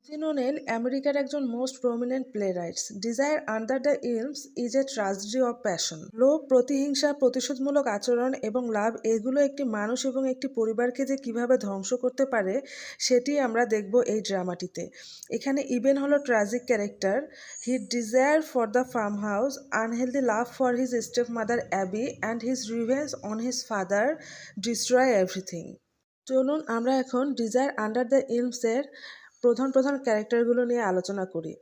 Eugene O'Neill আমেরিকার একজন most prominent playwrights. Desire Under the Elms is a tragedy of passion. লোভ, প্রতিহিংসা, প্রতিশোধমূলক আচরণ এবং লাভ, এগুলো একটি মানুষ এবং একটি পরিবারকে যে কিভাবে ধ্বংস করতে পারে সেটি আমরা দেখব এই ড্রামাটিতে। এখানে ইবেন হলো tragic character. He desire for the farm house, unhealthy love for his step mother Abbie and his revenge on his father destroy everything. চলুন আমরা এখন ডিজায়ার আন্ডার দ্য ইলমসের প্রধান প্রধান ক্যারেক্টারগুলো নিয়ে আলোচনা করি।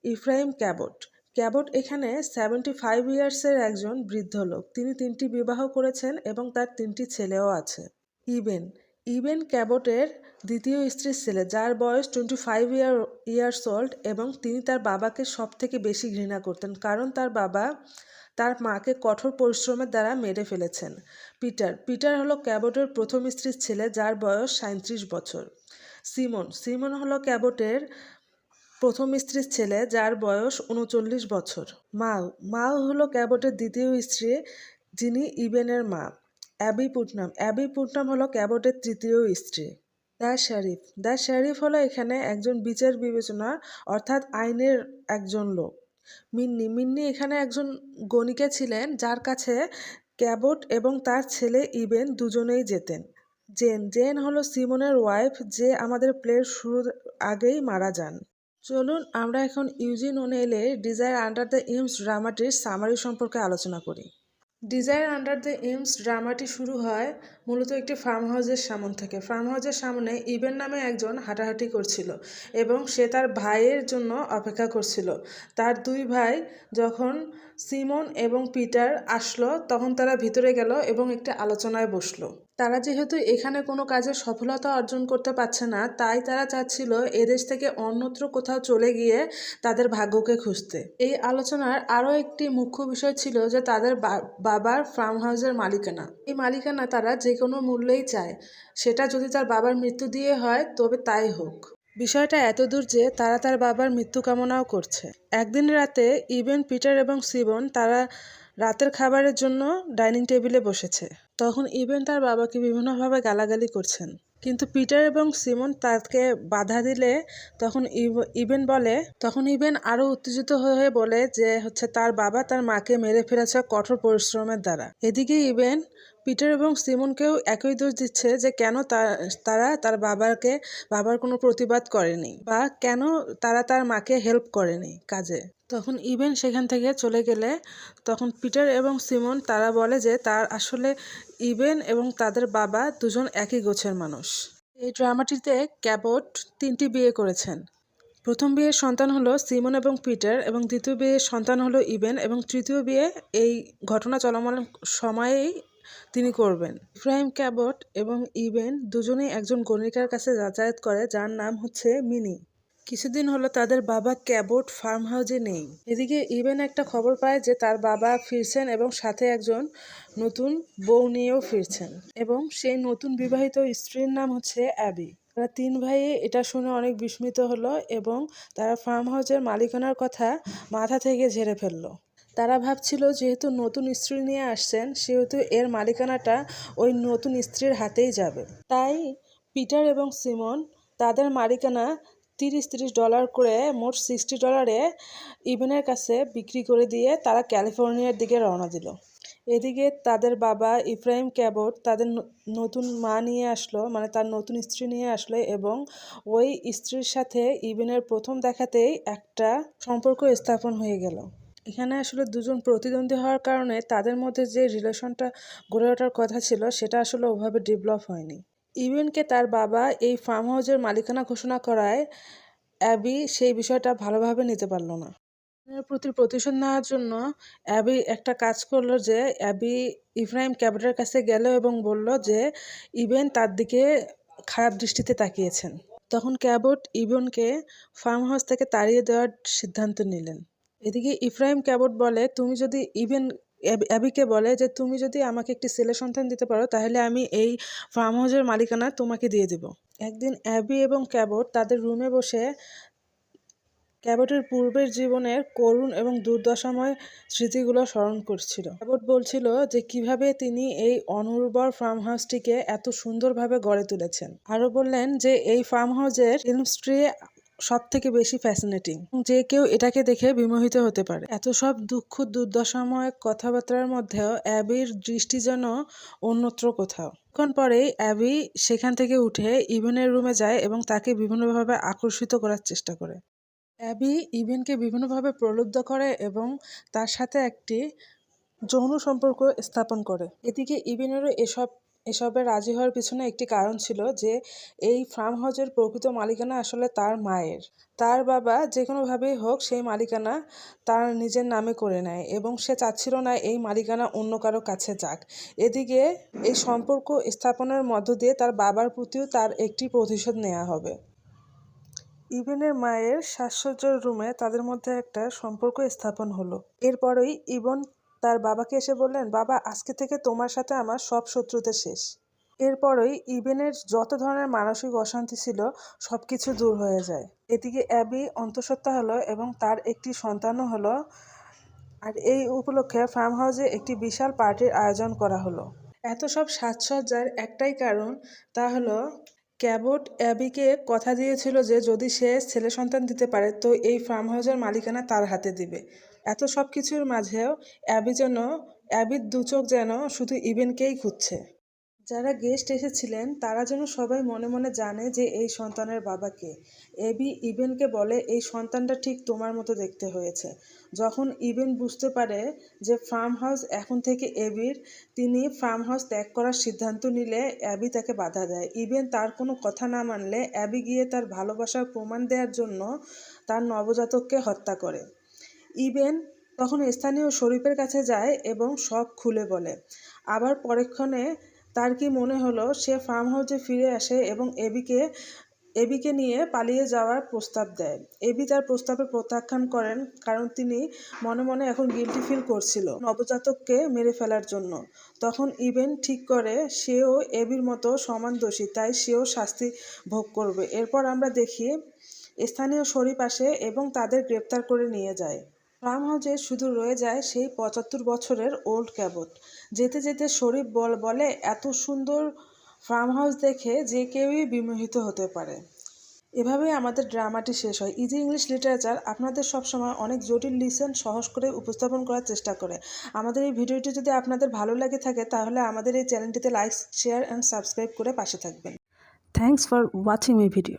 Ephraim Cabot. ক্যাবট এখানে 75 ইয়ার্সের একজন বৃদ্ধ লোক। তিনি 3টি বিবাহ করেছেন এবং তার 3টি ছেলেও আছে। ইবেন। ইবেন ক্যাবটের দ্বিতীয় স্ত্রীর ছেলে, যার বয়স 25 ইয়ার্স ওল্ড, এবং তিনি তার বাবাকে সব থেকে বেশি ঘৃণা করতেন কারণ তার বাবা তার মাকে কঠোর পরিশ্রমের দ্বারা মেরে ফেলেছেন। পিটার। পিটার হলো ক্যাবটের প্রথম স্ত্রীর ছেলে, যার বয়স 37 বছর। সিমন। সিমন হলো ক্যাবটের প্রথম স্ত্রীর ছেলে, যার বয়স 39 বছর। মাও। মাও হলো ক্যাবটের দ্বিতীয় স্ত্রী, যিনি ইবেনের মা। অ্যাবি পুটনাম। অ্যাবি পুটনাম হলো ক্যাবটের তৃতীয় স্ত্রী। দ্য শরিফ। দ্য শরিফ হলো এখানে একজন বিচার বিবেচনা অর্থাৎ আইনের একজন লোক। মিন্নি। মিন্নি এখানে একজন গণিকা ছিলেন, যার কাছে ক্যাবট এবং তার ছেলে ইবেন দুজনেই যেতেন। জেন। জেন হলো সিমনের ওয়াইফ, যে আমাদের প্লের শুরুর আগেই মারা যান। চলুন আমরা এখন ইউজিন ওনেলের ডিজায়ার আন্ডার দ্য ইলমস ড্রামাটির সামারি সম্পর্কে আলোচনা করি। ডিজায়ার আন্ডার দ্য ইলমস ড্রামাটি শুরু হয় মূলত একটি ফার্ম হাউসের সামনে থেকে। ফার্ম হাউসের সামনে ইবেন নামে একজন হাঁটাহাঁটি করছিল এবং সে তার ভাইয়ের জন্য অপেক্ষা করছিল। তার 2 ভাই যখন সিমন এবং পিটার আসলো, তখন তারা ভিতরে গেল এবং একটি আলোচনায় বসলো। তারা যেহেতু এখানে কোনো কাজে সফলতা অর্জন করতে পারছে না, তাই তারা চাচ্ছিল এদেশ থেকে অন্যত্র কোথাও চলে গিয়ে তাদের ভাগ্যকে খুঁজতে। এই আলোচনার আরও একটি মুখ্য বিষয় ছিল যে তাদের বাবার ফার্ম হাউসের মালিকানা। এই মালিকানা তারা যে কোনো মূল্যেই চায়, সেটা যদি তার বাবার মৃত্যু দিয়ে হয় তবে তাই হোক। বিষয়টা এতদূর যে তারা তার বাবার মৃত্যু কামনাও করছে। একদিন রাতে ইবেন, পিটার এবং সিমন তারা রাতের খাবারের জন্য ডাইনিং টেবিলে বসেছে। তখন ইবেন তার বাবাকে বিভিন্নভাবে গালাগালি করছেন, কিন্তু পিটার এবং সিমন তাকে বাধা দিলে তখন ইবেন আরও উত্তেজিত হয়ে বলে যে তার বাবা তার মাকে মেরে ফেলেছে কঠোর পরিশ্রমের দ্বারা। এদিকে ইবেন পিটার এবং সিমনকেও একই দোষ দিচ্ছে যে কেন তারা তার বাবার কোনো প্রতিবাদ করেনি বা কেন তারা তার মাকে হেল্প করেনি কাজে। তখন ইবেন সেখান থেকে চলে গেলে তখন পিটার এবং সিমন তারা বলে যে তার আসলে ইবেন এবং তাদের বাবা দুজন একই গোছের মানুষ। এই ড্রামাটিতে ক্যাবট 3টি বিয়ে করেছেন। প্রথম বিয়ের সন্তান হলো সিমন এবং পিটার, এবং দ্বিতীয় বিয়ের সন্তান হলো ইবেন, এবং তৃতীয় বিয়ে এই ঘটনা চলমান সময়েই তিনি করবেন। ইফ্রাইম ক্যাবট এবং ইবেন দুজনেই একজন গণিকার কাছে যাতায়াত করে, যার নাম মিনি। কিছুদিন হলো তাদের বাবা ক্যাবট ফার্ম হাউসে নেই। এদিকে ইবেন একটা খবর পায় যে তার বাবা ফিরছেন এবং সাথে একজন নতুন বউ নিয়েও ফিরছেন, এবং সেই নতুন বিবাহিত স্ত্রীর নাম অ্যাবি। তারা 3 ভাই এটা শুনে অনেক বিস্মিত হলো এবং তারা ফার্ম হাউসের মালিকানার কথা মাথা থেকে ঝেড়ে ফেললো। তারা ভাবছিল যেহেতু নতুন স্ত্রী নিয়ে আসছেন, সেহেতু এর মালিকানাটা ওই নতুন স্ত্রীর হাতেই যাবে। তাই পিটার এবং সিমন তাদের মালিকানা $30 করে মোট $60 ইবেনের কাছে বিক্রি করে দিয়ে তারা ক্যালিফোর্নিয়ার দিকে রওনা দিল। এদিকে তাদের বাবা ইফ্রাইম ক্যাবট তাদের নতুন মা নিয়ে আসলো, মানে তার নতুন স্ত্রী নিয়ে আসলো, এবং ওই স্ত্রীর সাথে ইবেনের প্রথম দেখাতেই একটা সম্পর্ক স্থাপন হয়ে গেল। এখানে আসলে দুজন প্রতিদ্বন্দ্বী হওয়ার কারণে তাদের মধ্যে যে রিলেশনটা গড়ে ওঠার কথা ছিল সেটা আসলে ওভাবে ডেভেলপ হয়নি। ইবেনকে তার বাবা এই ফার্ম হাউসের মালিকানা ঘোষণা করায় অ্যাবি সেই বিষয়টা ভালোভাবে নিতে পারল না। ইবেনের প্রতি প্রতিশোধ নেওয়ার জন্য অ্যাবি একটা কাজ করলো যে অ্যাবি ইফ্রাইম ক্যাবটের কাছে গেল এবং বলল যে ইবেন তার দিকে খারাপ দৃষ্টিতে তাকিয়েছেন। তখন ক্যাবট ইবেনকে ফার্ম হাউস থেকে তাড়িয়ে দেওয়ার সিদ্ধান্ত নিলেন। এদিকে ইফ্রাইম ক্যাবট বলে অ্যাবিকে বলে যে তুমি যদি আমাকে একটি ছেলে সন্তান দিতে পারো তাহলে আমি এই ফার্ম হাউসের মালিকানা তোমাকে দিয়ে দেব। একদিন অ্যাবি এবং ক্যাবট তাদের রুমে বসে ক্যাবটের পূর্বের জীবনের করুণ এবং দুর্দশাময় স্মৃতিগুলো স্মরণ করছিল। ক্যাবট বলছিল যে কিভাবে তিনি এই অনুর্বর ফার্ম হাউসটিকে এত সুন্দরভাবে গড়ে তুলেছেন। আরও বললেন যে এই ফার্ম হাউসের ইলমস ট্রি সব থেকে বেশি ফ্যাসিনেটিং। যে কেউ এটাকে দেখে বিমোহিত হতে পারে। এত সব দুঃখ দুর্দশাময় কথাবার্তার মধ্যেও অ্যাবির দৃষ্টি যেন অন্যত্র কোথাও। কিছুক্ষণ পরেই অ্যাবি সেখান থেকে উঠে ইভেনের রুমে যায় এবং তাকে বিভিন্নভাবে আকর্ষিত করার চেষ্টা করে। অ্যাবি ইভেনকে বিভিন্নভাবে প্রলুব্ধ করে এবং তার সাথে একটি যৌন সম্পর্ক স্থাপন করে। এদিকে ইভেনেরও এসবে রাজি হওয়ার পিছনে একটি কারণ ছিল যে এই ফার্ম হাউসের প্রকৃত মালিকানা আসলে তার মায়ের। তার বাবা যে কোনোভাবেই হোক সেই মালিকানা তার নিজের নামে করে নেয় এবং সে চাচ্ছিল না এই মালিকানা অন্য কারো কাছে যাক। এদিকে এই সম্পর্ক স্থাপনের মধ্য দিয়ে তার বাবার প্রতিও তার একটি প্রতিশোধ নেওয়া হবে। ইভেনের মায়ের সাজসজ্জার রুমে তাদের মধ্যে একটা সম্পর্ক স্থাপন হলো। এরপরেই ইভন তার বাবাকে এসে বললেন, বাবা, আজকে থেকে তোমার সাথে আমার সব শত্রুতা শেষ। এরপরেই ইভেনের যত ধরনের মানসিক অশান্তি ছিল সব কিছু দূর হয়ে যায়। এদিকে অ্যাবি অন্তঃসত্ত্বা হলো এবং তার একটি সন্তানও হলো। আর এই উপলক্ষে ফার্ম হাউসে একটি বিশাল পার্টির আয়োজন করা হলো। এত সব সাজসজ্জার একটাই কারণ, তা হলো ক্যাবট অ্যাবিকে কথা দিয়েছিল যে যদি সে ছেলে সন্তান দিতে পারে তো এই ফার্ম হাউসের মালিকানা তার হাতে দিবে। এত সব কিছুর মাঝেও অ্যাবির দু চোখ যেন শুধু ইভেনকেই খুঁজছে। যারা গেস্ট এসেছিলেন তারা যেন সবাই মনে মনে জানে যে এই সন্তানের বাবা কে। অ্যাবি ইভেনকে বলে, এই সন্তানটা ঠিক তোমার মতো দেখতে হয়েছে। যখন ইভেন বুঝতে পারে যে ফার্ম হাউস এখন থেকে অ্যাবির, তিনি ফার্ম হাউস ত্যাগ করার সিদ্ধান্ত নিলে অ্যাবি তাকে বাধা দেয়। ইভেন তার কোনো কথা না মানলে অ্যাবি গিয়ে তার ভালোবাসার প্রমাণ দেওয়ার জন্য তার নবজাতককে হত্যা করে। ইভেন তখন স্থানীয় শরীফের কাছে যায় এবং সব খুলে বলে। আবার পরক্ষণে তার কি মনে হলো সে ফার্ম হাউসে ফিরে আসে এবং এবিকে নিয়ে পালিয়ে যাওয়ার প্রস্তাব দেয়। এবি তার প্রস্তাবে প্রত্যাখ্যান করেন কারণ তিনি মনে মনে এখন গিল্টি ফিল করছিল নবজাতককে মেরে ফেলার জন্য। তখন ইভেন ঠিক করে সেও এবির মতো সমান দোষী, তাই সেও শাস্তি ভোগ করবে। এরপর আমরা দেখি স্থানীয় শরীফ আসে এবং তাদের গ্রেপ্তার করে নিয়ে যায়। ফার্ম হাউসে শুধু রয়ে যায় সেই 75 বছরের ওল্ড ক্যাবট। যেতে যেতে শরীফ বলে, এত সুন্দর ফার্ম হাউস দেখে যে কেউই বিমোহিত হতে পারে। এভাবেই আমাদের ড্রামাটি শেষ হয়। ইজি ইংলিশ লিটারেচার আপনাদের সবসময় অনেক জটিল লিসেন সহজ করে উপস্থাপন করার চেষ্টা করে। আমাদের এই ভিডিওটি যদি আপনাদের ভালো লাগে থাকে তাহলে আমাদের এই চ্যানেলটিতে লাইক, শেয়ার অ্যান্ড সাবস্ক্রাইব করে পাশে থাকবেন। Thanks for watching my video.